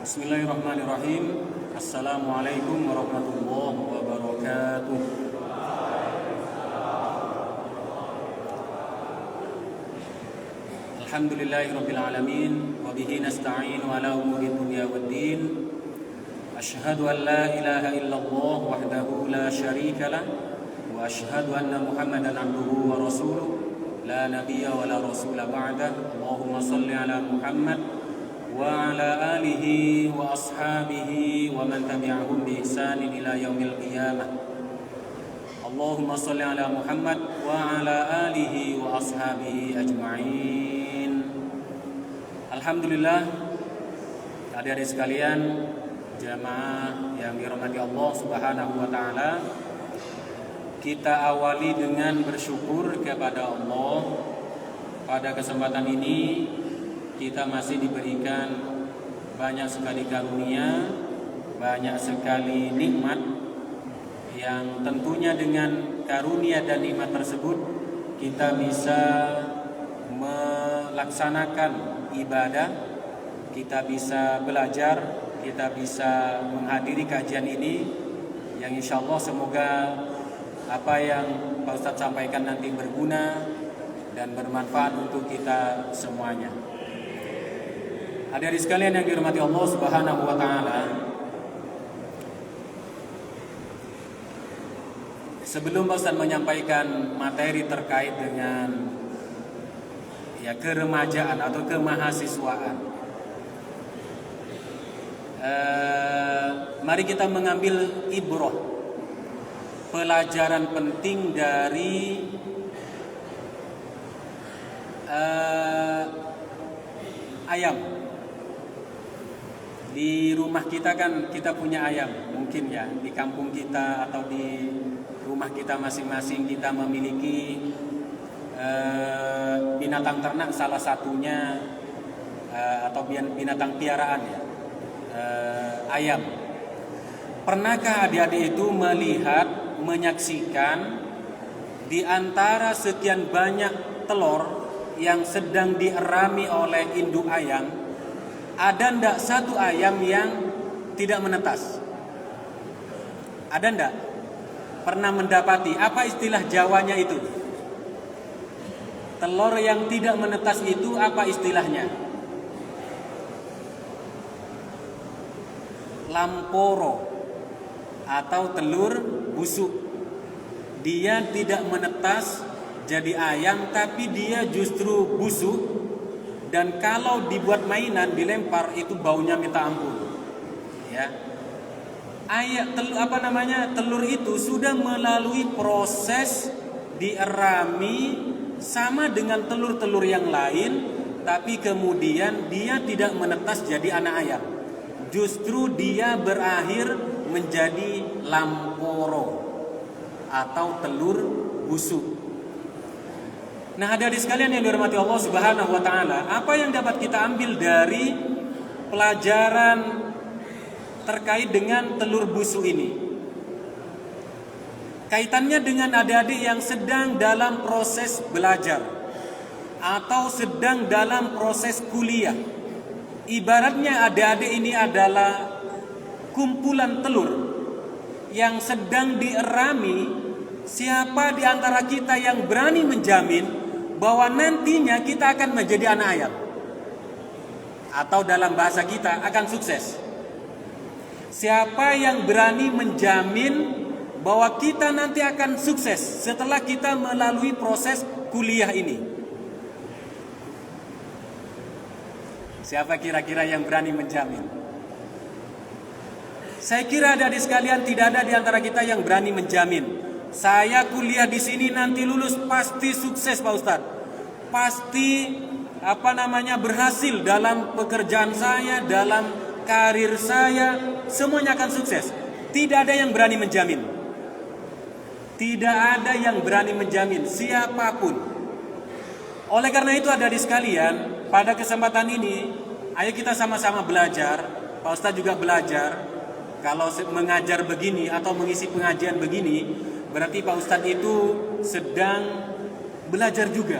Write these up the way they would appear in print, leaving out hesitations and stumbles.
Bismillahirrahmanirrahim. Assalamualaikum warahmatullahi wabarakatuh. Alhamdulillahirabbil alamin wa bihi nasta'inu ala umuri dunya waddin. Asyhadu an la ilaha illallah wahdahu la syarika lah wa asyhadu anna Muhammadan abduhu wa rasuluh la nabiyya wa la rasula ba'dah. Allahumma shalli ala Muhammad wa ala alihi wa ashabihi wa man tabi'ahum bi ihsanin ila yaumil qiyamah. Allahumma shalli ala Muhammad wa ala alihi wa ashabihi ajma'in. Alhamdulillah, adik-adik sekalian, jamaah yang dirahmati Allah Subhanahu wa taala, kita awali dengan bersyukur kepada Allah. Pada kesempatan ini kita masih diberikan banyak sekali karunia, banyak sekali nikmat, yang tentunya dengan karunia dan nikmat tersebut kita bisa melaksanakan ibadah, kita bisa belajar, kita bisa menghadiri kajian ini, yang insya Allah semoga apa yang Pak Ustadz sampaikan nanti berguna dan bermanfaat untuk kita semuanya. Hadirin sekalian yang dirahmati Allah Subhanahu wa taala, sebelum Pak Ustaz menyampaikan materi terkait dengan keremajaan atau kemahasiswaan, mari kita mengambil ibrah, pelajaran penting dari ayam. Di rumah kita kan kita punya ayam, mungkin ya di kampung kita atau di rumah kita masing-masing kita memiliki binatang ternak, salah satunya atau binatang piaraan ya, ayam. Pernahkah adik-adik itu melihat, menyaksikan di antara sekian banyak telur yang sedang dierami oleh induk ayam, ada ndak satu ayam yang tidak menetas? Ada ndak? Pernah mendapati? Apa istilah Jawanya itu? Telur yang tidak menetas itu apa istilahnya? Lamporo atau telur busuk. Dia tidak menetas jadi ayam, tapi dia justru busuk. Dan kalau dibuat mainan, dilempar, itu baunya minta ampun. Ya. Telur itu sudah melalui proses dierami sama dengan telur-telur yang lain, tapi kemudian dia tidak menetas jadi anak ayam. Justru dia berakhir menjadi lamporo atau telur busuk. Nah, hadirin sekalian yang dirahmati Allah Subhanahu wa taala, apa yang dapat kita ambil dari pelajaran terkait dengan telur busuk ini? Kaitannya dengan adik-adik yang sedang dalam proses belajar atau sedang dalam proses kuliah. Ibaratnya adik-adik ini adalah kumpulan telur yang sedang dierami. Siapa di antara kita yang berani menjamin bahwa nantinya kita akan menjadi anak ayam? Atau dalam bahasa kita akan sukses? Siapa yang berani menjamin bahwa kita nanti akan sukses setelah kita melalui proses kuliah ini? Siapa kira-kira yang berani menjamin? Saya kira adik-adik sekalian tidak ada di antara kita yang berani menjamin. Saya kuliah di sini nanti lulus pasti sukses Pak Ustadz. Pasti berhasil dalam pekerjaan saya, dalam karir saya, semuanya akan sukses. Tidak ada yang berani menjamin. Tidak ada yang berani menjamin siapapun. Oleh karena itu adik-adik sekalian, pada kesempatan ini ayo kita sama-sama belajar. Pak Ustadz juga belajar. Kalau mengajar begini atau mengisi pengajian begini, berarti Pak Ustadz itu sedang belajar juga.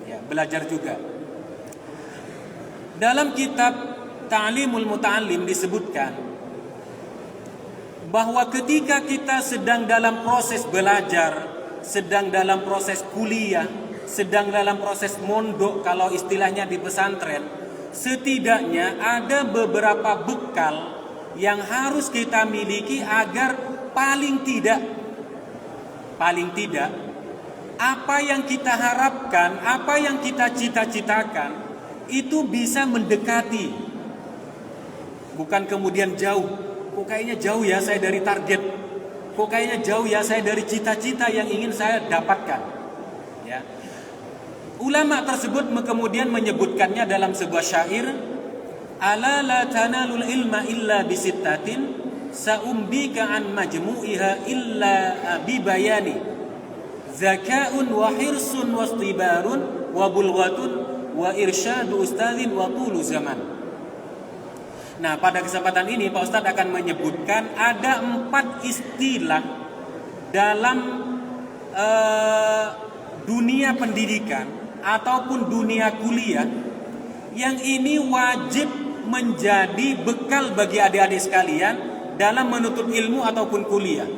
Ya, belajar juga. Dalam kitab Ta'limul Muta'allim disebutkan bahwa ketika kita sedang dalam proses belajar, sedang dalam proses kuliah, sedang dalam proses mondok kalau istilahnya di pesantren, setidaknya ada beberapa bekal yang harus kita miliki agar paling tidak apa yang kita harapkan, apa yang kita cita-citakan itu bisa mendekati, bukan kemudian jauh. Kok kayaknya jauh ya saya dari target, kok kayaknya jauh ya saya dari cita-cita yang ingin saya dapatkan, ya. Ulama tersebut kemudian menyebutkannya dalam sebuah syair, ala la tanalul ilma illa bisittatin sa'umbika an majmu'iha illa bibayani zaka'un wa hirsun wa istibarun wa bulghatun wa irsyadu ustadzin wa tulu zaman. Nah, pada kesempatan ini Pak Ustadz akan menyebutkan ada 4 istilah dalam dunia pendidikan ataupun dunia kuliah yang ini wajib menjadi bekal bagi adik-adik sekalian dalam menuntut ilmu ataupun kuliah.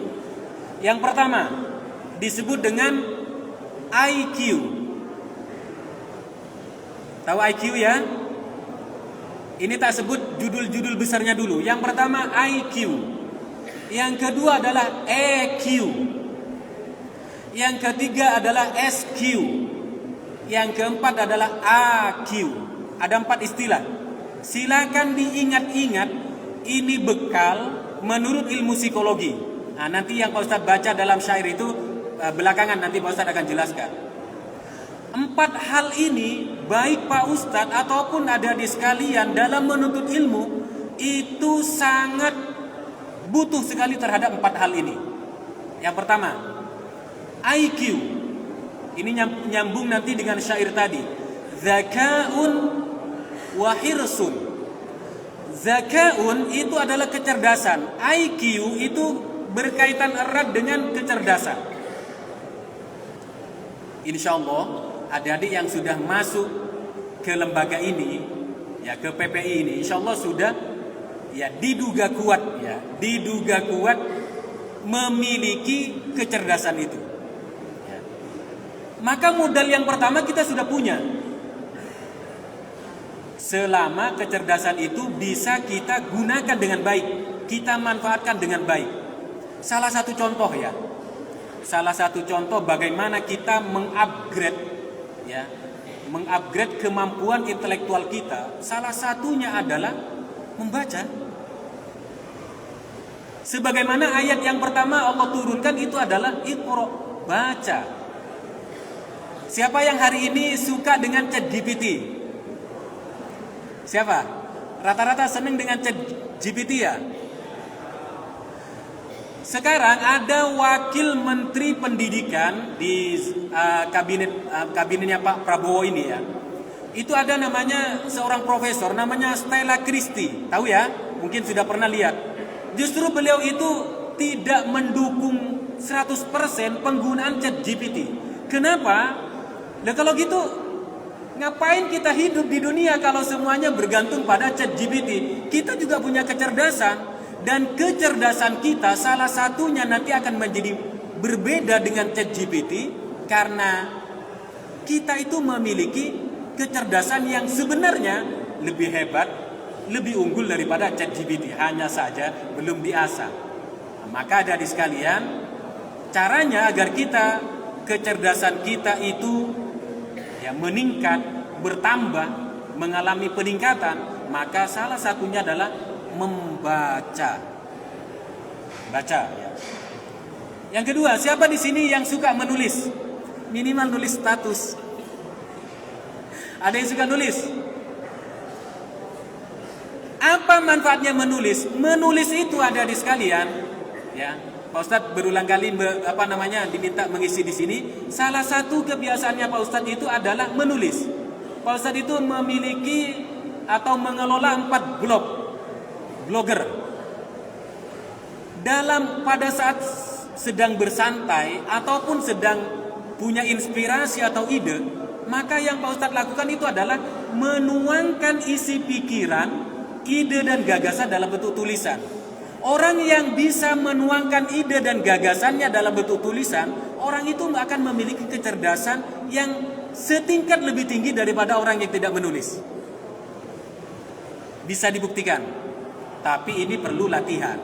Yang pertama disebut dengan IQ. Tahu IQ ya? Ini tak sebut judul-judul besarnya dulu. Yang pertama IQ. Yang kedua adalah EQ. Yang ketiga adalah SQ. Yang keempat adalah AQ. Ada 4 istilah. Silakan diingat-ingat, ini bekal menurut ilmu psikologi. Nah, nanti yang Pak Ustadz baca dalam syair itu belakangan nanti Pak Ustadz akan jelaskan. 4 hal ini baik Pak Ustadz ataupun adik-adik sekalian dalam menuntut ilmu itu sangat butuh sekali terhadap 4 hal ini. Yang pertama, IQ. Ini nyambung nanti dengan syair tadi. Zaka'un wa hirsun. Zaka'un itu adalah kecerdasan. IQ itu berkaitan erat dengan kecerdasan. Insya Allah adik-adik yang sudah masuk ke lembaga ini, ya ke PPI ini, insya Allah sudah ya diduga kuat memiliki kecerdasan itu. Ya. Maka modal yang pertama kita sudah punya. Selama kecerdasan itu bisa kita gunakan dengan baik, kita manfaatkan dengan baik. Salah satu contoh bagaimana kita mengupgrade kemampuan intelektual kita, salah satunya adalah membaca. Sebagaimana ayat yang pertama Allah turunkan itu adalah Iqra, baca. Siapa yang hari ini suka dengan ChatGPT? Siapa? Rata-rata senang dengan ChatGPT ya? Sekarang ada wakil menteri pendidikan di kabinetnya Pak Prabowo ini ya. Itu ada namanya seorang profesor namanya Stella Christie. Tahu ya? Mungkin sudah pernah lihat. Justru beliau itu tidak mendukung 100% penggunaan ChatGPT. Kenapa? Nah kalau gitu ngapain kita hidup di dunia kalau semuanya bergantung pada ChatGPT? Kita juga punya kecerdasan. Dan kecerdasan kita salah satunya nanti akan menjadi berbeda dengan ChatGPT karena kita itu memiliki kecerdasan yang sebenarnya lebih hebat, lebih unggul daripada ChatGPT, hanya saja belum diasah. Maka adik sekalian, caranya agar kecerdasan kita itu ya meningkat, bertambah, mengalami peningkatan, maka salah satunya adalah membaca. Baca ya. Yang kedua, siapa di sini yang suka menulis? Minimal nulis status. Ada yang suka nulis? Apa manfaatnya menulis? Menulis itu ada di sekalian, ya. Pak Ustadz berulang kali diminta mengisi di sini. Salah satu kebiasaannya Pak Ustadz itu adalah menulis. Pak Ustadz itu memiliki atau mengelola 4 blogger. Pada saat sedang bersantai ataupun sedang punya inspirasi atau ide, maka yang Pak Ustadz lakukan itu adalah menuangkan isi pikiran, ide dan gagasan dalam bentuk tulisan. Orang yang bisa menuangkan ide dan gagasannya dalam bentuk tulisan, orang itu akan memiliki kecerdasan yang setingkat lebih tinggi daripada orang yang tidak menulis. Bisa dibuktikan. Tapi ini perlu latihan.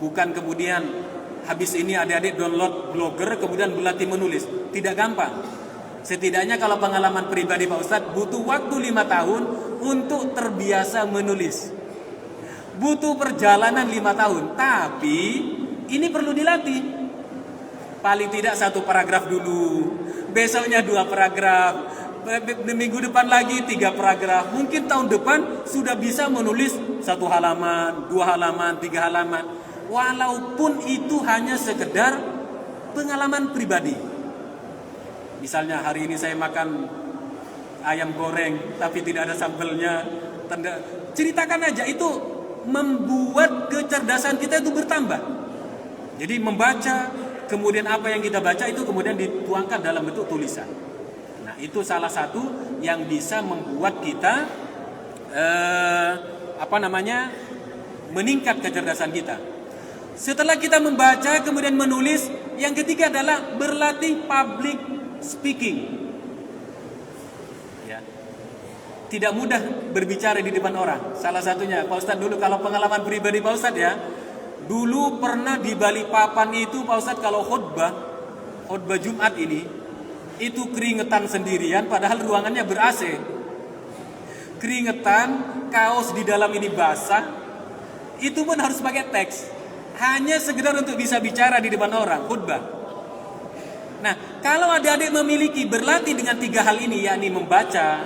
Bukan kemudian habis ini adik-adik download Blogger kemudian berlatih menulis. Tidak gampang. Setidaknya kalau pengalaman pribadi Pak Ustadz, butuh waktu 5 tahun untuk terbiasa menulis. Butuh perjalanan 5 tahun. Tapi ini perlu dilatih. Paling tidak 1 paragraf dulu, besoknya 2 paragraf, minggu depan lagi 3 paragraf. Mungkin tahun depan sudah bisa menulis 1 halaman, 2 halaman, 3 halaman. Walaupun itu hanya sekedar pengalaman pribadi. Misalnya hari ini saya makan ayam goreng tapi tidak ada sambelnya. Ceritakan aja, itu membuat kecerdasan kita itu bertambah. Jadi membaca, kemudian apa yang kita baca itu kemudian dituangkan dalam bentuk tulisan. Nah, itu salah satu yang bisa membuat kita meningkat kecerdasan kita. Setelah kita membaca kemudian menulis, yang ketiga adalah berlatih public speaking. Tidak mudah berbicara di depan orang. Salah satunya Pak Ustadz dulu, kalau pengalaman pribadi Pak Ustadz ya, dulu pernah di Balikpapan itu Pak Ustadz kalau khutbah Jumat ini, itu keringetan sendirian padahal ruangannya ber-AC. Keringetan, kaos di dalam ini basah, itu pun harus pakai teks. Hanya sekedar untuk bisa bicara di depan orang, khutbah. Nah, kalau adik-adik memiliki berlatih dengan 3 hal ini, yakni membaca,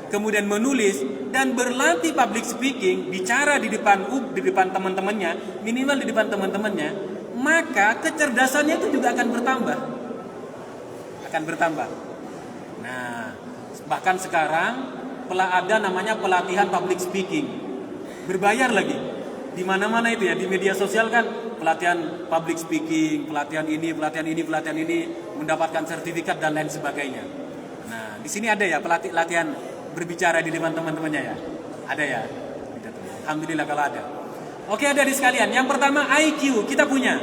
kemudian menulis dan berlatih public speaking, bicara di depan teman-temannya, minimal di depan teman-temannya, maka kecerdasannya itu juga akan bertambah. Nah, bahkan sekarang ada namanya pelatihan public speaking, berbayar lagi. Di mana-mana itu ya, di media sosial kan pelatihan public speaking, pelatihan ini, mendapatkan sertifikat dan lain sebagainya. Nah, di sini ada ya pelatihan berbicara di depan teman-temannya ya? Ada ya? Alhamdulillah kalau ada. Oke, ada di sekalian. Yang pertama IQ kita punya.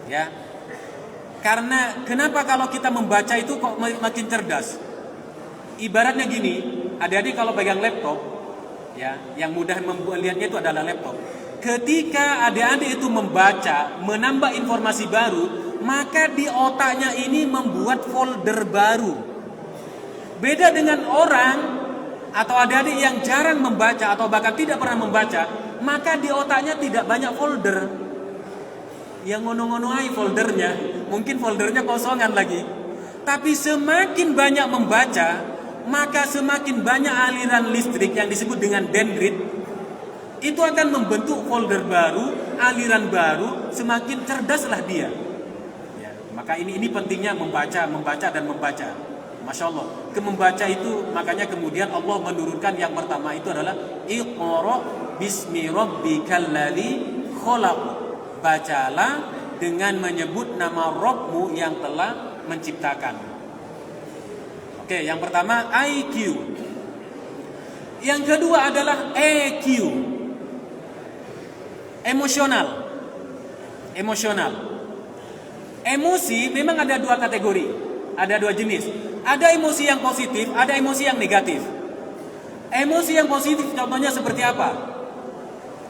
Ya. Karena kenapa kalau kita membaca itu kok makin cerdas? Ibaratnya gini, adik-adik kalau pegang laptop, ya, yang mudah melihatnya itu adalah laptop. Ketika adik-adik itu membaca, menambah informasi baru, maka di otaknya ini membuat folder baru. Beda dengan orang atau adik-adik yang jarang membaca atau bahkan tidak pernah membaca, maka di otaknya tidak banyak folder. Yang ngono-ngono aja foldernya, mungkin foldernya kosongan lagi. Tapi semakin banyak membaca, maka semakin banyak aliran listrik yang disebut dengan dendrit. Itu akan membentuk folder baru, aliran baru, semakin cerdaslah dia. Ya, maka ini pentingnya membaca dan membaca. Masya Allah, membaca itu makanya kemudian Allah menurunkan yang pertama itu adalah Iqra bismi rabbikal ladzi khalaq. Bacalah dengan menyebut nama Rabbmu yang telah menciptakan. Oke, yang pertama IQ. Yang kedua adalah EQ. Emosional. Emosi memang ada 2 kategori, ada 2 jenis. Ada emosi yang positif, ada emosi yang negatif. Emosi yang positif contohnya seperti apa?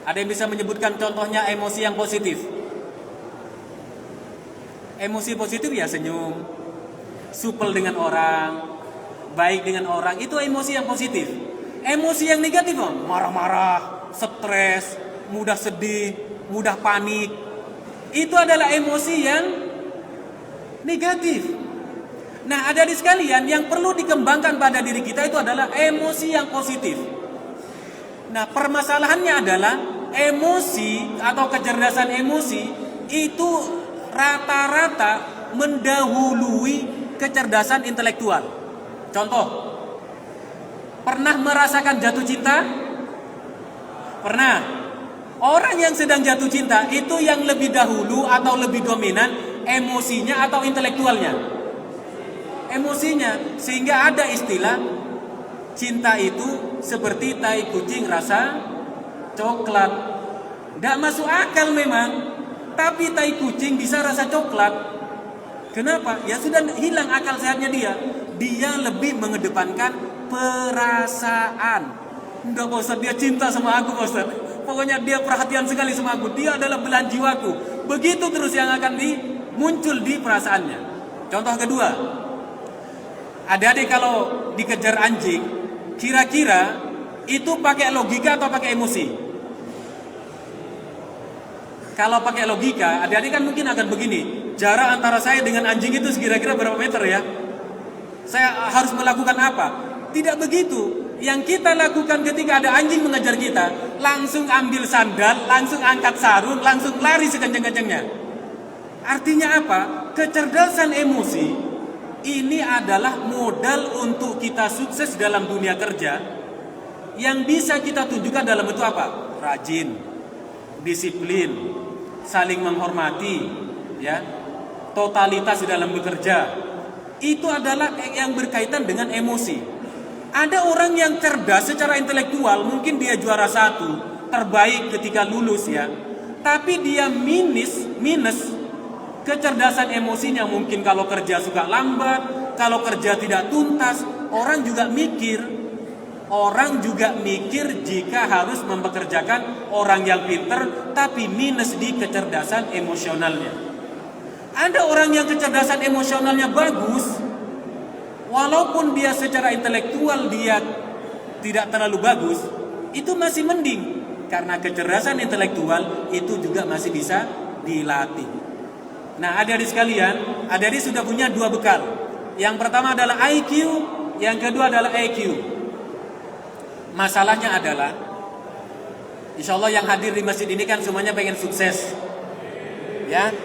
Ada yang bisa menyebutkan contohnya emosi yang positif? Emosi positif ya senyum, supel dengan orang, baik dengan orang, itu emosi yang positif. Emosi yang negatif, marah-marah, stres, mudah sedih, mudah panik, itu adalah emosi yang negatif. Nah, ada di sekalian yang perlu dikembangkan pada diri kita itu adalah emosi yang positif. Nah, permasalahannya adalah emosi atau kecerdasan emosi itu rata-rata mendahului kecerdasan intelektual. Contoh, pernah merasakan jatuh cinta? Pernah. Orang yang sedang jatuh cinta itu yang lebih dahulu atau lebih dominan emosinya atau intelektualnya? Emosinya, sehingga ada istilah cinta itu seperti tai kucing rasa coklat. Tidak masuk akal memang, tapi tai kucing bisa rasa coklat. Kenapa? Ya sudah hilang akal sehatnya dia. Dia lebih mengedepankan perasaan. Enggak Pak Ustaz, dia cinta sama aku Pak Ustaz. Pokoknya dia perhatian sekali sama aku. Dia adalah belahan jiwaku. Begitu terus yang akan muncul di perasaannya. Contoh kedua, adik-adik kalau dikejar anjing, kira-kira itu pakai logika atau pakai emosi? Kalau pakai logika, adik-adik kan mungkin akan begini. Jarak antara saya dengan anjing itu kira-kira berapa meter ya? Saya harus melakukan apa? Tidak begitu. Yang kita lakukan ketika ada anjing mengejar kita, langsung ambil sandal, langsung angkat sarung, langsung lari sekencang-kencangnya. Artinya apa? Kecerdasan emosi ini adalah modal untuk kita sukses dalam dunia kerja yang bisa kita tunjukkan dalam bentuk apa? Rajin, disiplin, saling menghormati, ya, totalitas dalam bekerja. Itu adalah yang berkaitan dengan emosi. Ada orang yang cerdas secara intelektual, mungkin dia juara 1, terbaik ketika lulus ya. Tapi dia minus kecerdasan emosinya. Mungkin kalau kerja suka lambat, kalau kerja tidak tuntas, orang juga mikir. Orang juga mikir jika harus mempekerjakan orang yang pinter, tapi minus di kecerdasan emosionalnya. Ada orang yang kecerdasan emosionalnya bagus, walaupun dia secara intelektual dia tidak terlalu bagus, itu masih mending. Karena kecerdasan intelektual itu juga masih bisa dilatih. Nah adik-adik sekalian, adik-adik sudah punya 2 bekal. Yang pertama adalah IQ, yang kedua adalah EQ. Masalahnya adalah, insya Allah yang hadir di masjid ini kan semuanya pengen sukses, ya.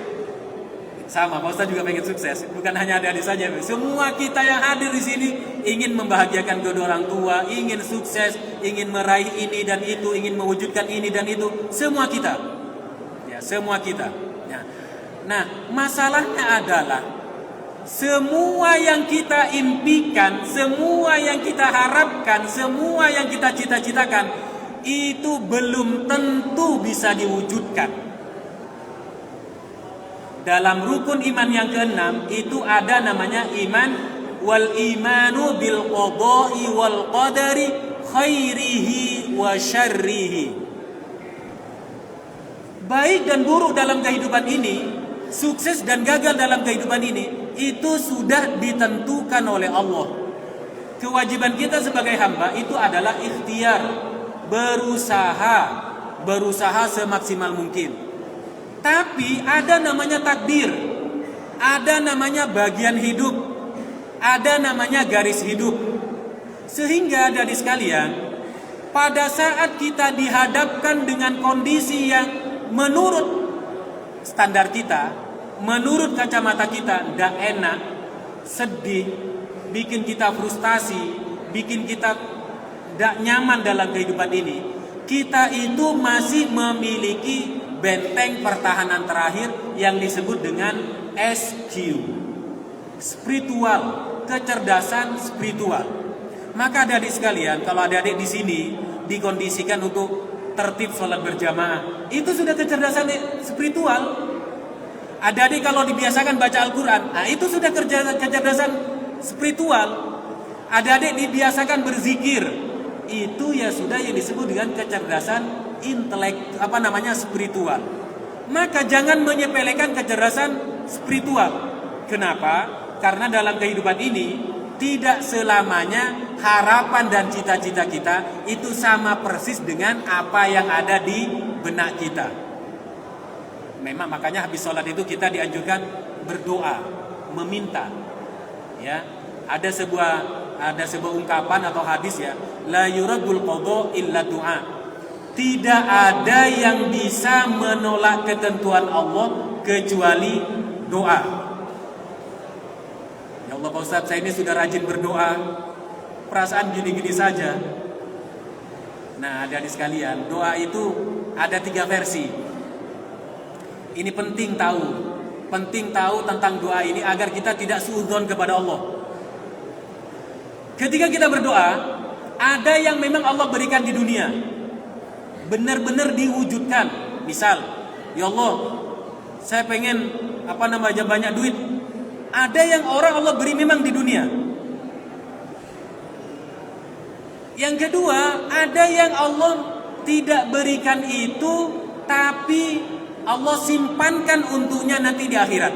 Sama, Pak Ustaz juga pengen sukses. Bukan hanya adik-adik saja, semua kita yang hadir di sini ingin membahagiakan kedua orang tua, ingin sukses, ingin meraih ini dan itu, ingin mewujudkan ini dan itu. Semua kita, ya, semua kita. Ya. Nah, masalahnya adalah semua yang kita impikan, semua yang kita harapkan, semua yang kita cita-citakan itu belum tentu bisa diwujudkan. Dalam rukun iman yang ke-6 itu ada namanya iman wal imanu bil qada'i wal qadari khairihi wa syarrihi. Baik dan buruk dalam kehidupan ini, sukses dan gagal dalam kehidupan ini, itu sudah ditentukan oleh Allah. Kewajiban kita sebagai hamba itu adalah ikhtiar, berusaha semaksimal mungkin. Tapi ada namanya takdir, ada namanya bagian hidup, ada namanya garis hidup. Sehingga dari sekalian, pada saat kita dihadapkan dengan kondisi yang menurut standar kita, menurut kacamata kita tidak enak, sedih, bikin kita frustasi, bikin kita tidak nyaman dalam kehidupan ini, kita itu masih memiliki benteng pertahanan terakhir yang disebut dengan SQ, spiritual, kecerdasan spiritual. Maka adik-adik sekalian, kalau adik-adik di sini dikondisikan untuk tertib sholat berjamaah, itu sudah kecerdasan spiritual. Adik-adik kalau dibiasakan baca Al-Quran, nah itu sudah kecerdasan spiritual. Adik-adik dibiasakan berzikir, itu ya sudah yang disebut dengan kecerdasan spiritual. Maka jangan menyepelekan kecerdasan spiritual. Kenapa? Karena dalam kehidupan ini tidak selamanya harapan dan cita-cita kita itu sama persis dengan apa yang ada di benak kita. Memang makanya habis sholat itu kita dianjurkan berdoa, meminta. Ya, ada sebuah ungkapan atau hadis ya, la yuradul qada illa du'a. Tidak ada yang bisa menolak ketentuan Allah kecuali doa. Ya Allah Pak Ustaz, saya ini sudah rajin berdoa, perasaan gini-gini saja. Nah adik-adik sekalian, doa itu ada 3 versi. Ini penting tahu tentang doa ini agar kita tidak suudzon kepada Allah. Ketika kita berdoa, Ada yang memang Allah berikan di dunia, benar-benar diwujudkan. Misal, ya Allah, saya pengen banyak duit. Ada yang orang Allah beri memang di dunia. Yang kedua, ada yang Allah tidak berikan itu, tapi Allah simpankan untuknya nanti di akhirat.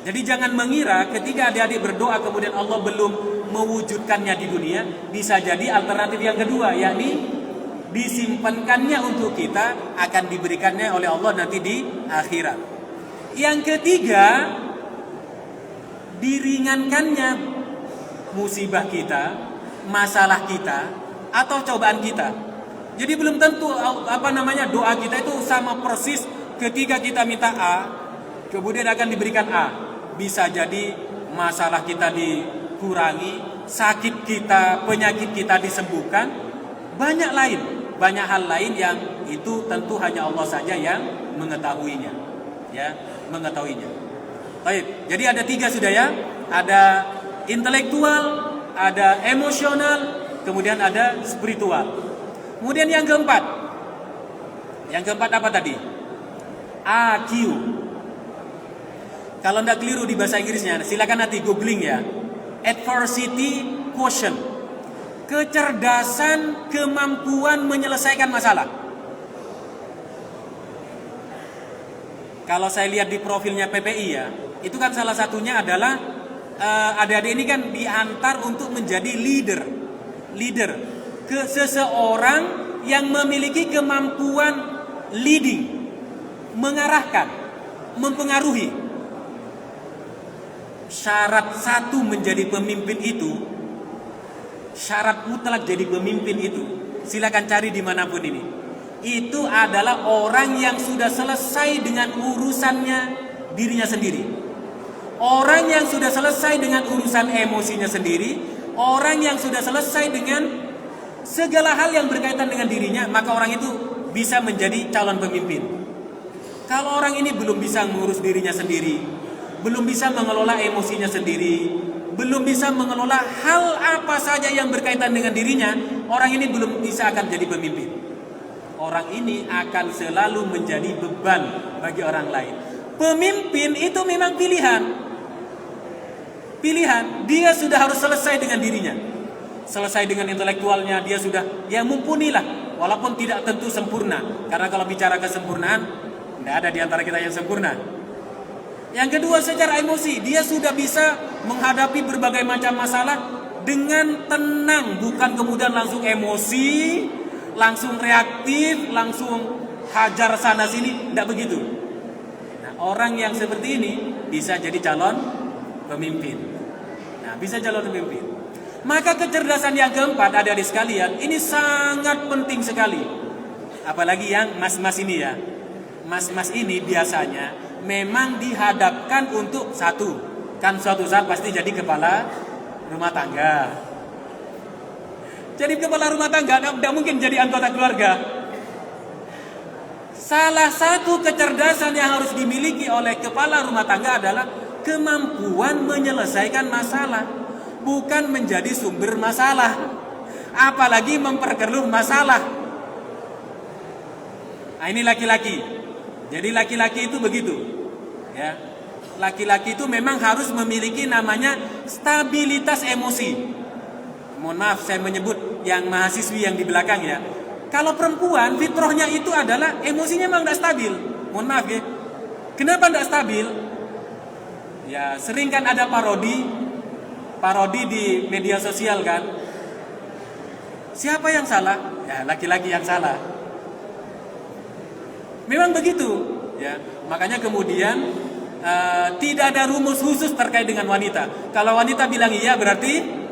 Jadi jangan mengira ketika adik-adik berdoa kemudian Allah belum mewujudkannya di dunia, bisa jadi alternatif yang kedua, yakni disimpankannya untuk kita, akan diberikannya oleh Allah nanti di akhirat. Yang ketiga, diringankannya musibah kita, masalah kita, atau cobaan kita. Jadi belum tentu doa kita itu sama persis ketika kita minta A, kemudian akan diberikan A. Bisa jadi masalah kita dikurangi, sakit kita, penyakit kita disembuhkan, banyak hal lain yang itu tentu hanya Allah saja yang mengetahuinya. Ya, mengetahuinya. Baik, jadi ada 3 sudah ya. Ada intelektual, ada emosional, kemudian ada spiritual. Kemudian yang keempat apa tadi? AQ. Kalau tidak keliru di bahasa Inggrisnya, silakan nanti googling ya. Adversity quotient. Kecerdasan kemampuan menyelesaikan masalah. Kalau saya lihat di profilnya PPI ya, itu kan salah satunya adalah adik-adik ini kan diantar untuk menjadi leader ke seseorang yang memiliki kemampuan leading, mengarahkan, mempengaruhi. Syarat satu menjadi pemimpin itu, syarat mutlak jadi pemimpin itu, silakan cari dimanapun ini. Itu adalah orang yang sudah selesai dengan urusannya dirinya sendiri. Orang yang sudah selesai dengan urusan emosinya sendiri, orang yang sudah selesai dengan segala hal yang berkaitan dengan dirinya, maka orang itu bisa menjadi calon pemimpin. Kalau orang ini belum bisa mengurus dirinya sendiri, belum bisa mengelola emosinya sendiri, belum bisa mengelola hal apa saja yang berkaitan dengan dirinya, orang ini belum bisa akan jadi pemimpin. Orang ini akan selalu menjadi beban bagi orang lain. Pemimpin itu memang pilihan. Dia sudah harus selesai dengan dirinya, selesai dengan intelektualnya, dia sudah mumpunilah, walaupun tidak tentu sempurna. Karena kalau bicara kesempurnaan, tidak ada di antara kita yang sempurna. Yang kedua, secara emosi, dia sudah bisa menghadapi berbagai macam masalah dengan tenang, bukan kemudian langsung emosi, langsung reaktif, langsung hajar sana sini, tidak begitu. Nah, orang yang seperti ini bisa jadi calon pemimpin. Maka kecerdasan yang keempat, adik-adik sekalian, ini sangat penting sekali. Apalagi yang mas-mas ini ya. Mas-mas ini biasanya memang dihadapkan untuk suatu saat pasti jadi kepala rumah tangga. Jadi kepala rumah tangga tidak mungkin jadi anggota keluarga. Salah satu kecerdasan yang harus dimiliki oleh kepala rumah tangga adalah kemampuan menyelesaikan masalah, bukan menjadi sumber masalah, apalagi memperkeruh masalah. Nah, ini laki-laki. Jadi laki-laki itu begitu, ya. Laki-laki itu memang harus memiliki namanya stabilitas emosi. Mohon maaf saya menyebut yang mahasiswi yang di belakang ya. Kalau perempuan fitrahnya itu adalah emosinya memang tidak stabil. Mohon maaf ya. Kenapa tidak stabil? Ya sering kan ada parodi di media sosial kan. Siapa yang salah? Ya laki-laki yang salah. Memang begitu, ya. Makanya kemudian tidak ada rumus khusus terkait dengan wanita. Kalau wanita bilang iya berarti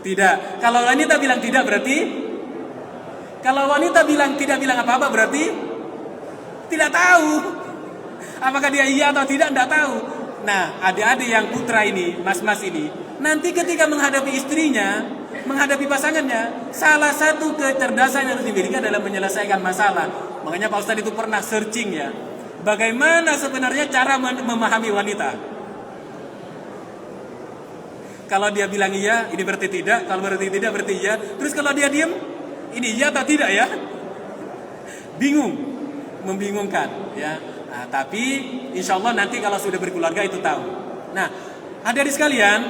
tidak. Kalau wanita bilang tidak berarti. Kalau wanita bilang tidak bilang apa-apa berarti tidak tahu. Apakah dia iya atau tidak tahu. Nah, adik-adik yang putra ini, mas-mas ini, nanti ketika menghadapi istrinya, menghadapi pasangannya, salah satu kecerdasan yang harus dimiliki adalah menyelesaikan masalah. Makanya Pak Ustadz itu pernah searching ya, bagaimana sebenarnya cara memahami wanita. Kalau dia bilang iya, ini berarti tidak. Kalau berarti tidak, berarti iya. Terus kalau dia diam, ini iya atau tidak ya? Bingung, membingungkan ya. Nah, tapi insya Allah nanti kalau sudah berkeluarga itu tahu. Nah, hadirin sekalian,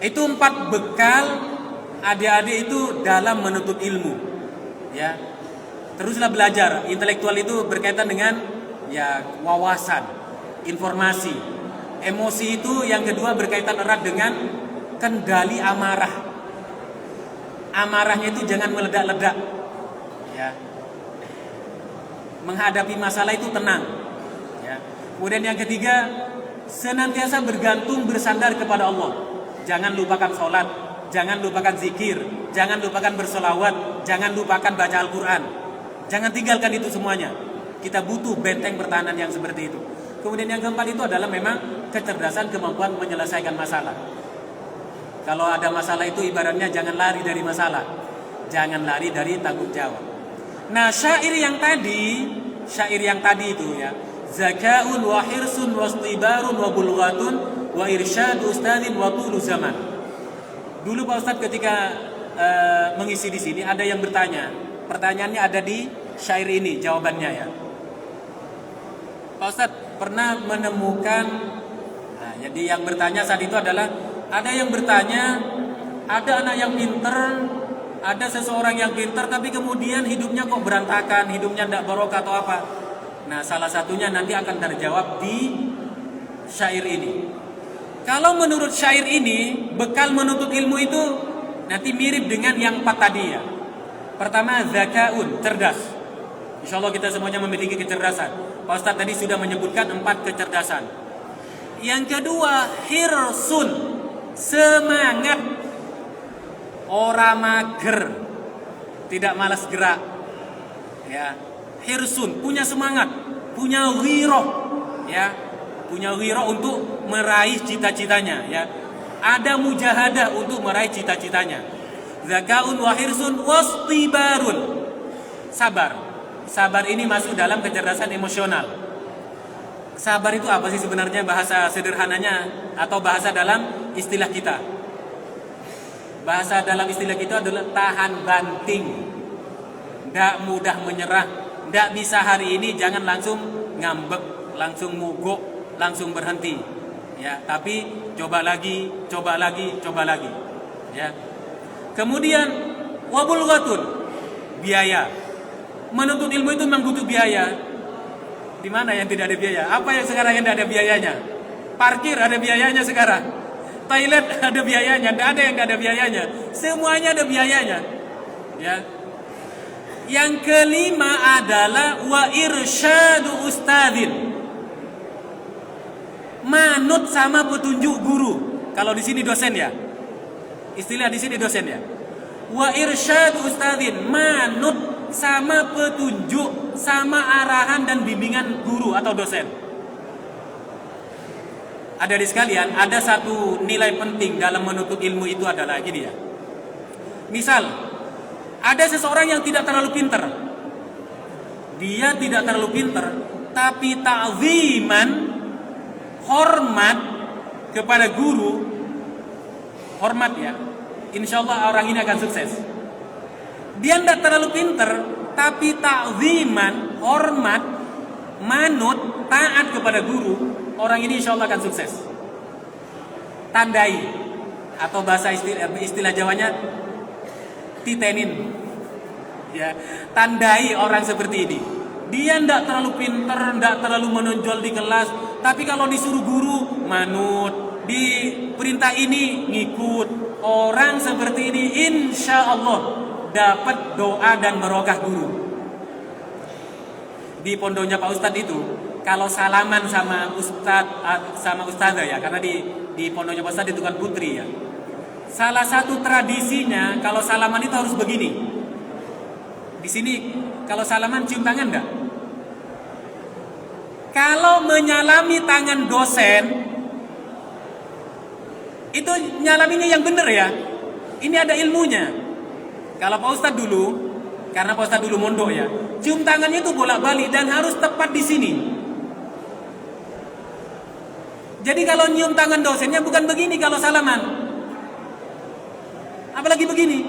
itu 4 bekal adik-adik itu dalam menuntut ilmu. Ya, teruslah belajar. Intelektual itu berkaitan dengan ya wawasan, informasi. Emosi itu yang kedua berkaitan erat dengan kendali amarah. Amarahnya itu jangan meledak-ledak. Ya. Menghadapi masalah itu tenang. Ya. Kemudian yang ketiga, senantiasa bergantung bersandar kepada Allah. Jangan lupakan sholat, jangan lupakan zikir, jangan lupakan bersolawat, jangan lupakan baca Al-Quran. Jangan tinggalkan itu semuanya. Kita butuh benteng pertahanan yang seperti itu. Kemudian yang keempat itu adalah memang kecerdasan, kemampuan menyelesaikan masalah. Kalau ada masalah itu ibaratnya jangan lari dari masalah, jangan lari dari tanggung jawab. Nah, syair yang tadi itu ya, zakaun wa hirsun wa istibarun wa bulghatun wa irsyad ustadzin wa tulu zaman. Dulu Pak Ustadz ketika mengisi di sini ada yang bertanya. Pertanyaannya ada di syair ini, jawabannya ya. Pak Ustadz pernah menemukan, nah, jadi yang bertanya saat itu adalah ada yang bertanya, ada anak yang pinter, ada seseorang yang pinter, tapi kemudian hidupnya kok berantakan, hidupnya tidak barokah atau apa. Nah, salah satunya nanti akan terjawab di syair ini. Kalau menurut syair ini, bekal menuntut ilmu itu nanti mirip dengan yang 4 tadi ya. Pertama, zakaun, cerdas. Insya Allah kita semuanya memiliki kecerdasan. Pak Ustadz tadi sudah menyebutkan 4 kecerdasan. Yang kedua, hirsun, semangat. Ora mager, tidak malas gerak. Ya, hirsun, punya semangat, punya ghirah, ya, punya ghirah untuk meraih cita-citanya. Ya, ada mujahadah untuk meraih cita-citanya. Zakaun wa hirsun wastibarun, sabar. Sabar ini masuk dalam kecerdasan emosional. Sabar itu apa sih sebenarnya bahasa sederhananya atau bahasa dalam istilah kita? Bahasa dalam istilah kita adalah tahan banting. Tidak mudah menyerah. Tidak bisa hari ini jangan langsung ngambek, langsung mogok, langsung berhenti. Ya, tapi coba lagi, coba lagi, coba lagi. Ya. Kemudian wabulghatun, biaya. Menuntut ilmu itu memang butuh biaya. Di mana yang tidak ada biaya? Apa yang sekarang yang tidak ada biayanya? Parkir ada biayanya sekarang. Toilet ada biayanya, tidak ada yang tidak ada biayanya. Semuanya ada biayanya. Ya. Yang kelima adalah wa irsyadu ustadzin. Manut sama petunjuk guru. Kalau di sini dosen ya. Istilah di sini dosen ya. Wa irsyadu ustadzin, manut sama petunjuk, sama arahan dan bimbingan guru atau dosen. Ada di sekalian, ada satu nilai penting dalam menuntut ilmu itu adalah gini ya. Misal, ada seseorang yang tidak terlalu pintar. Dia tidak terlalu pintar, tapi ta'ziman, hormat kepada guru, hormat ya. Insya Allah orang ini akan sukses. Dia tidak terlalu pintar, tapi ta'ziman, hormat, manut, taat kepada guru, orang ini insya Allah akan sukses. Tandai, atau bahasa istilah Jawanya, titenin. Ya, tandai orang seperti ini. Dia tidak terlalu pintar, tidak terlalu menonjol di kelas, tapi kalau disuruh guru, manut. Di perintah ini, ngikut. Orang seperti ini insya Allah dapat doa dan barokah guru. Di pondoknya Pak Ustadz itu, kalau salaman sama Ustadz sama Ustadzah ya, karena di pondoknya Pak Ustadz itu kan putri ya. Salah satu tradisinya kalau salaman itu harus begini. Di sini kalau salaman cium tangan enggak? Kalau menyalami tangan dosen, itu nyalaminya yang benar ya. Ini ada ilmunya. Kalau Pak Ustadz dulu, karena Pak Ustadz dulu mondok ya, cium tangannya itu bolak-balik dan harus tepat di sini. Jadi kalau nyium tangan dosennya bukan begini kalau salaman. Apalagi begini.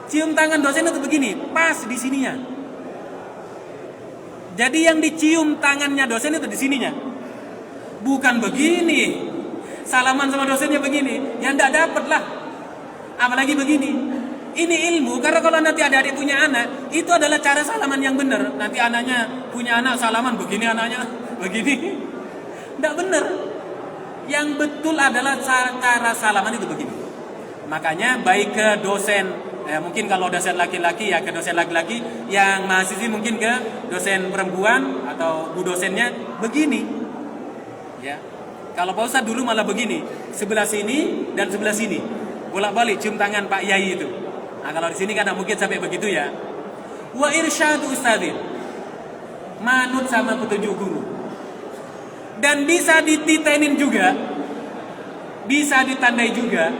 Cium tangan dosen itu begini, pas di sininya. Jadi yang dicium tangannya dosen itu di sininya. Bukan begini. Salaman sama dosennya begini, ya enggak dapat lah. Apalagi begini. Ini ilmu, karena kalau nanti adik-adik punya anak, itu adalah cara salaman yang benar. Nanti anaknya punya anak salaman begini, anaknya begini. Enggak benar. Yang betul adalah cara salaman itu begini. Makanya baik ke dosen, mungkin kalau dosen laki-laki ya ke dosen laki-laki, yang mahasiswi mungkin ke dosen perempuan atau bu dosennya begini. Ya. Kalau Pak Ustadz dulu malah begini, sebelah sini dan sebelah sini. Bolak-balik cium tangan Pak Yai itu. Nah, kalau di sini kan mungkin sampai begitu ya. Wa irsyadu ustadzin. Manut sama petunjuk guru. Dan bisa dititenin juga. Bisa ditandai juga.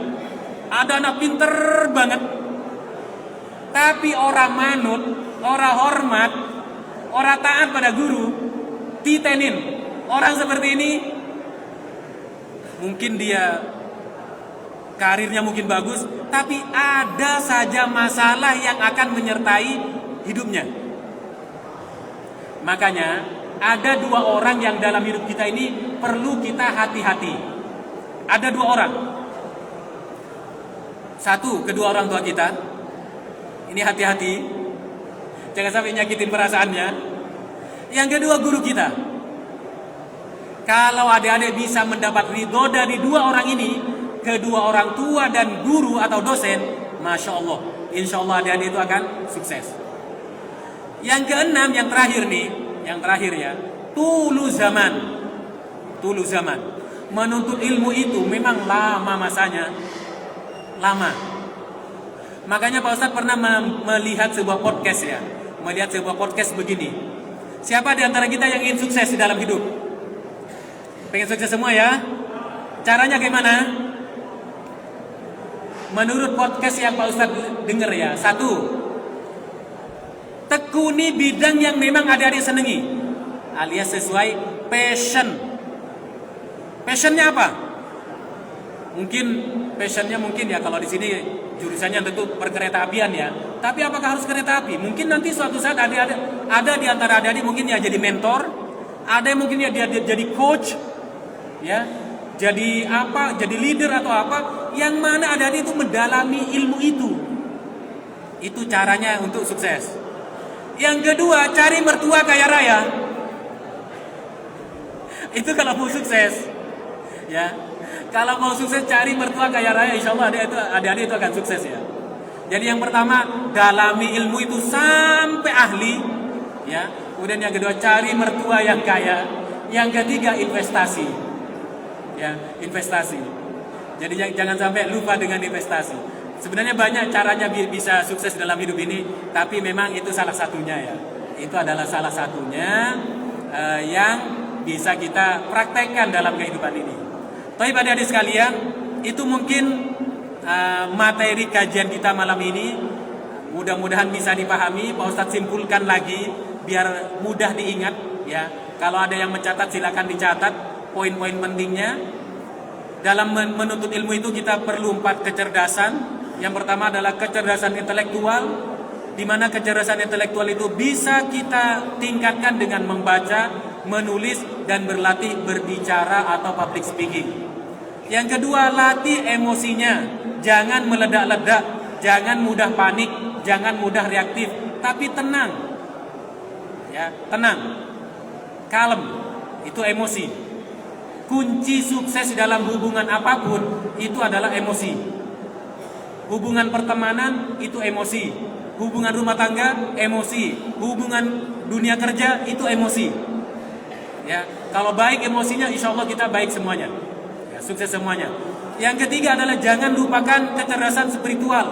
Ada anak pinter banget. Tapi orang manut, orang hormat, orang taat pada guru, titenin. Orang seperti ini mungkin dia karirnya mungkin bagus, tapi ada saja masalah yang akan menyertai hidupnya. Makanya ada dua orang yang dalam hidup kita ini perlu kita hati-hati. Ada dua orang. Satu, kedua orang tua kita. Ini hati-hati. Jangan sampai nyakitin perasaannya. Yang kedua, guru kita. Kalau adik-adik bisa mendapat ridho dari dua orang ini, kedua orang tua dan guru atau dosen, Masya Allah, insya Allah adik-adik itu akan sukses. Yang keenam, yang terakhir nih, yang terakhir ya, tulu zaman. Tulu zaman. Menuntut ilmu itu memang lama masanya, lama. Makanya Pak Ustadz pernah melihat sebuah podcast ya, melihat sebuah podcast begini. Siapa di antara kita yang ingin sukses di dalam hidup? Pengen sukses semua ya? Caranya gimana? Menurut podcast yang Pak Ustadz dengar ya, satu, tekuni bidang yang memang adik-adik senangi, alias sesuai passion. Passionnya apa? Mungkin passionnya mungkin ya kalau di sini jurusannya tentu perkereta apian ya. Tapi apakah harus kereta api? Mungkin nanti suatu saat adik-adik ada di antara adik-adik mungkin ya jadi mentor, ada yang mungkin ya dia jadi coach, ya. Jadi apa? Jadi leader atau apa? Yang mana adik-adik itu mendalami ilmu itu. Itu caranya untuk sukses. Yang kedua, cari mertua kaya raya. Itu kalau mau sukses. Ya. Kalau mau sukses cari mertua kaya raya, insya Allah adik-adik itu akan sukses ya. Jadi yang pertama, dalami ilmu itu sampai ahli. Ya. Kemudian yang kedua, cari mertua yang kaya. Yang ketiga, investasi. Ya, investasi. Jadi jangan sampai lupa dengan investasi. Sebenarnya banyak caranya bisa sukses dalam hidup ini, tapi memang itu salah satunya ya. Itu adalah salah satunya yang bisa kita praktekkan dalam kehidupan ini. Tapi pada adik sekalian, itu mungkin materi kajian kita malam ini. Mudah-mudahan bisa dipahami. Pak Ustadz simpulkan lagi biar mudah diingat ya. Kalau ada yang mencatat silakan dicatat poin-poin pentingnya. Dalam menuntut ilmu itu kita perlu 4 kecerdasan. Yang pertama adalah kecerdasan intelektual, di mana kecerdasan intelektual itu bisa kita tingkatkan dengan membaca, menulis, dan berlatih berbicara atau public speaking. Yang kedua, latih emosinya. Jangan meledak-ledak, jangan mudah panik, jangan mudah reaktif, tapi tenang. Ya, tenang. Kalem, itu emosi. Kunci sukses dalam hubungan apapun itu adalah emosi. Hubungan pertemanan itu emosi. Hubungan rumah tangga emosi. Hubungan dunia kerja itu emosi. Ya, kalau baik emosinya, insya Allah kita baik semuanya. Ya, sukses semuanya. Yang ketiga adalah jangan lupakan kecerdasan spiritual,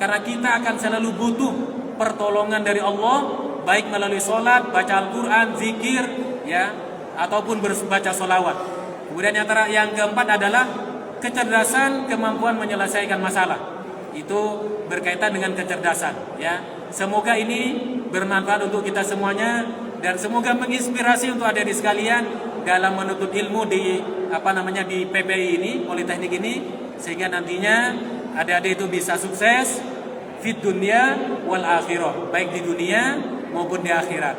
karena kita akan selalu butuh pertolongan dari Allah, baik melalui sholat, baca Al-Quran, zikir, ya, ataupun berbaca sholawat. Kemudian yang keempat adalah kecerdasan kemampuan menyelesaikan masalah. Itu berkaitan dengan kecerdasan, ya. Semoga ini bermanfaat untuk kita semuanya dan semoga menginspirasi untuk adik-adik sekalian dalam menuntut ilmu di di PPI ini, Politeknik ini, sehingga nantinya adik-adik itu bisa sukses fid dunya wal akhirah, baik di dunia maupun di akhirat.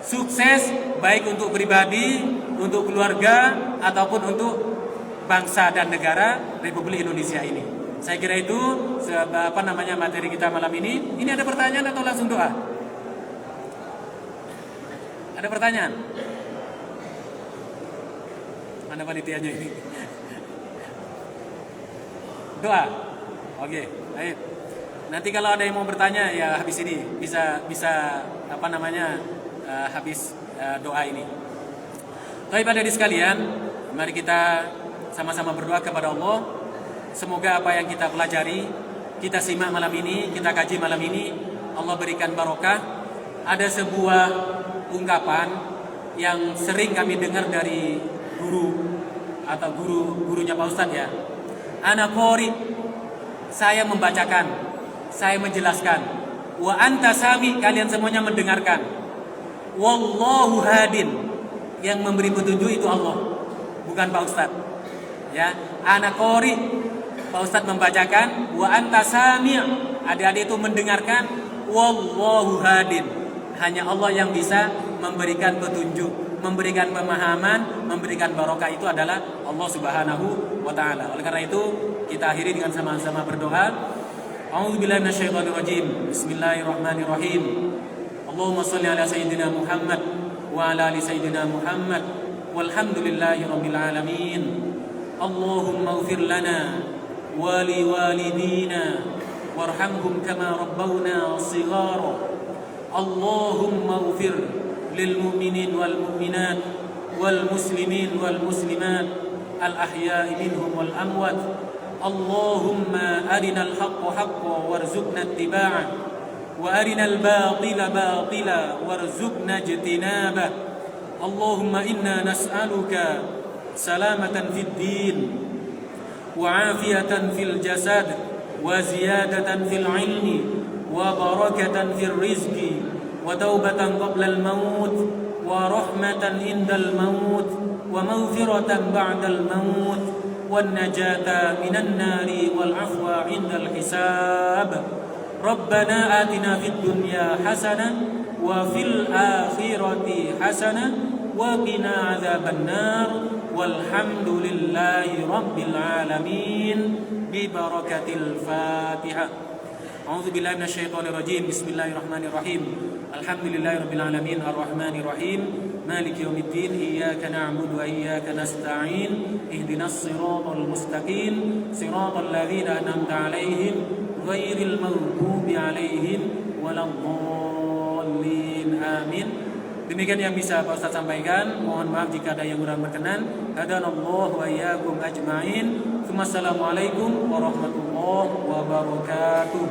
Sukses baik untuk pribadi, untuk keluarga, ataupun untuk bangsa dan negara Republik Indonesia ini. Saya kira itu materi kita malam ini. Ini ada pertanyaan atau langsung doa? Ada pertanyaan? Mana panitianya ini? Doa. Oke, baik. Nanti kalau ada yang mau bertanya ya habis ini bisa habis doa ini. Tapi pada adik sekalian, mari kita sama-sama berdoa kepada Allah. Semoga apa yang kita pelajari, kita simak malam ini, kita kaji malam ini, Allah berikan barokah. Ada sebuah ungkapan yang sering kami dengar dari guru atau gurunya Pak Ustadz ya. Ana qori, saya membacakan, saya menjelaskan. Wa anta sami, kalian semuanya mendengarkan. Wallahu hadin, yang memberi petunjuk itu Allah, bukan Pak Ustadz. Ya, ana qori, Pak Ustadz membacakan, wa anta sami', adik-adik itu mendengarkan, wallahu hadin, hanya Allah yang bisa memberikan petunjuk, memberikan pemahaman, memberikan barokah, itu adalah Allah Subhanahu wa taala. Oleh karena itu, kita akhiri dengan sama-sama berdoa. A'udzubillahi minasyaitonirrajim. Bismillahirrahmanirrahim. Allahumma shalli ala sayyidina Muhammad wa ala ali sayyidina Muhammad walhamdulillahi rabbil alamin. Allahumma ighfir lana wa liwalidina warhamhum kama rabbawna shighara. Allahumma ighfir lil mu'minin wal mu'minat wal muslimin wal muslimat al ahya'i minhum wal amwat. Allahumma arinal haqqa haqqan warzuqna ittiba'ah wa arinal batila batila warzuqna ijtinabah. Allahumma inna nas'aluka salamatan fid din wa afiyatan fil jasad wa ziyadatan fil ilmi wa barakatan fil rizqi wa taubatan qabla al maut wa rahmatan indal maut wa maghfiratan ba'dal maut wan najata minan nari wal afwa indal hisab. Rabbana atina fid dunya hasanah wa fil akhirati hasanah wa qina adzaban nar walhamdulillahi rabbil alamin bi barakatil Fatihah. A'udzu billahi minasyaitonir rajim. Bismillahirrahmanirrahim. Alhamdulillahi rabbil alamin arrahmanir rahim maliki yaumiddin iyyaka na'budu wa iyyaka nasta'in ihdinas siratal mustaqim siratal ladzina an'amta 'alaihim ghairil maghdubi 'alaihim waladdallin. Amin. Demikian yang bisa Pak Ustaz sampaikan. Mohon maaf jika ada yang kurang berkenan. Hadanallahu wa iyyakum ajmain. Wassalamualaikum warahmatullahi wabarakatuh.